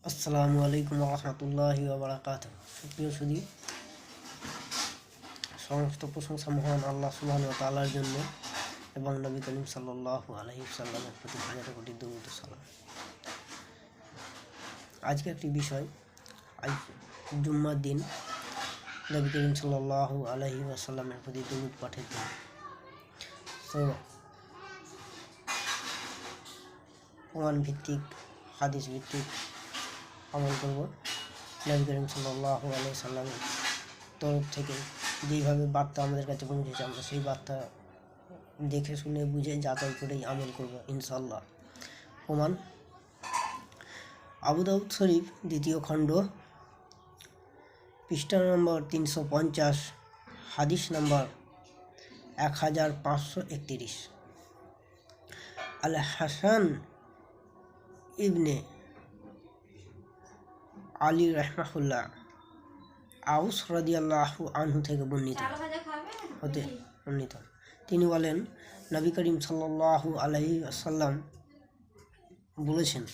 আসসালামু আলাইকুম রহমতুল্লাহি ওয়া বারাকাতুহু। সুপ্রিয় সুধী, সমস্ত প্রশংসা মহান আল্লাহ সুবহানাহু ওয়া তাআলার জন্য এবং নবী করিম সাল্লাল্লাহু আলাইহি ওয়াসাল্লামের প্রতি হাজার কোটি দরুদ ও সালাম। আজকে একটি বিষয়, আজ জুম্মার দিন, নবী করিম সাল্লাল্লাহু আলাইহি ওয়াসাল্লামের প্রতি দরুদ পাঠের দিন। তো প্রমাণ ভিত্তিক, হাদিস ভিত্তিক আমল করব। নবী করিম সাল্লাল্লাহু আলাইহি সাল্লামের তরফ থেকে যেইভাবে বার্তা আমাদের কাছে পৌঁছেছে, আমরা সেই বার্তা দেখে শুনে বুঝে যাচাই করেই আমল করব ইনশাআল্লাহ। প্রমাণ: আবু দাউদ শরীফ দ্বিতীয় খণ্ড, পৃষ্ঠা নম্বর 350, হাদিস নম্বর 1531। আল হাসান ইবনে আলী রাহমাহুল্লাহ আউস রাদিয়াল্লাহু আনহু থেকে বর্ণিত। তিনি বলেন, নবী করিম সাল্লাল্লাহু আলাইহি ওয়াসাল্লাম বলেছেন,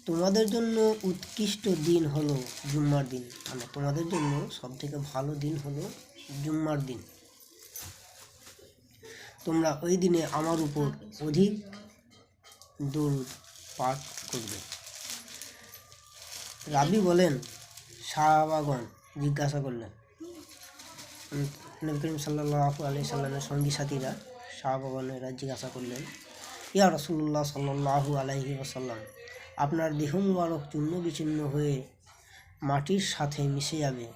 তোমাদের জন্য উৎকৃষ্ট দিন হলো জুম্মার দিন, মানে তোমাদের জন্য সবথেকে ভালো দিন হলো জুম্মার দিন। তোমরা ওই দিনে আমার উপর অধিক দরুদ পাঠ করবে। রাবি বলেন, সাহাবাগণ জিজ্ঞাসা করলেন, নবী করিম সাল্লাল্লাহু আলাইহি সাল্লামের সঙ্গী সাথীরা, সাহাবাগণেরা জিজ্ঞাসা করলেন, ইয়া রাসূলুল্লাহ সাল্লাল্লাহু আলাইহি ওয়াসাল্লাম, আপনার দেহ মুবারক চূর্ণ বিচূর্ণ হয়ে মাটির সাথে মিশে যাবে,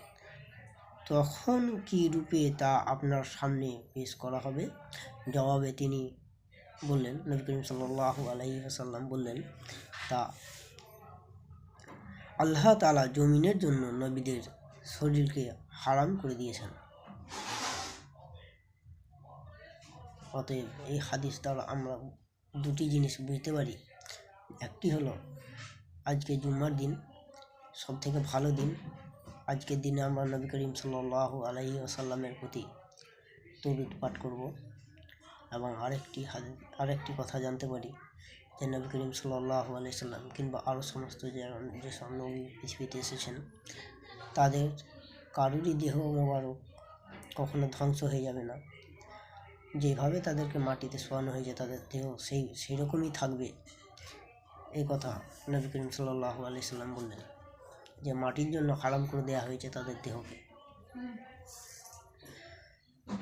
তখন কি রূপে তা আপনার সামনে পেশ করা হবে? জবাবে তিনি বললেন, নবী করিম সাল্লাল্লাহু আলাইহি ওয়াসাল্লাম বললেন, তা আল্লাহ তাআলা জমিনের জন্য নবীদের শরীরকে হারাম করে দিয়েছেন। অতএব এই হাদিস দ্বারা আমরা দুটি জিনিস বুঝতে পারি। একটি হলো, আজকে জুম্মার দিন সবথেকে ভালো দিন। আজকের দিনে আমরা নবী করিম সাল্লাল্লাহু আলাইহি ওয়াসাল্লামের প্রতি দরুদ পাঠ করব। এবং আরেকটি কথা জানতে পারি যে নবী করিম সাল্লাল্লাহু আলাইহি সাল্লাম কিংবা আরও সমস্ত যেসব নবী পৃথিবীতে এসেছেন, তাদের কারুরই দেহ মোবারক কখনো ধ্বংস হয়ে যাবে না। যেভাবে তাদেরকে মাটিতে শোয়ানো হয়েছে, তাদের দেহ সেই রকমই থাকবে। এই কথা নবী করিম সাল্লাল্লাহু আলাইহি সাল্লাম বললেন, যে মাটির জন্য হারাম করে দেওয়া হয়েছে তাদের দেহকে।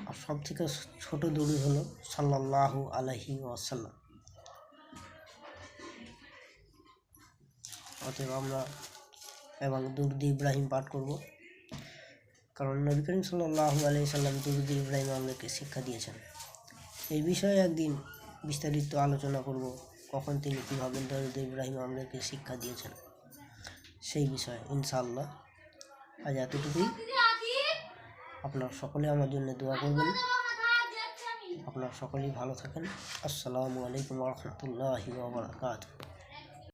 আর সব থেকে ছোট দরুদ হলো সাল্লাল্লাহু আলাইহি ওয়াসাল্লাম। অতএব আমরা এবং দুরূদ ইব্রাহিম পাঠ করব, কারণ নবী করিম সাল্লাল্লাহু আলাইহি সাল্লাম দুরূদ ইব্রাহিম আমাদেরকে শিক্ষা দিয়েছেন। এই বিষয়ে একদিন বিস্তারিত আলোচনা করব, কখন তিনি কীভাবে দুরূদ ইব্রাহিম আমাদেরকে শিক্ষা দিয়েছেন সেই বিষয়ে ইনশাআল্লাহ। আজ এতটুকুই। আপনারা সকলে আমার জন্য দোয়া করবেন। আপনারা সকলেই ভালো থাকেন। আসসালামু আলাইকুম ওয়া রাহমাতুল্লাহি ওয়া বারাকাতুহু।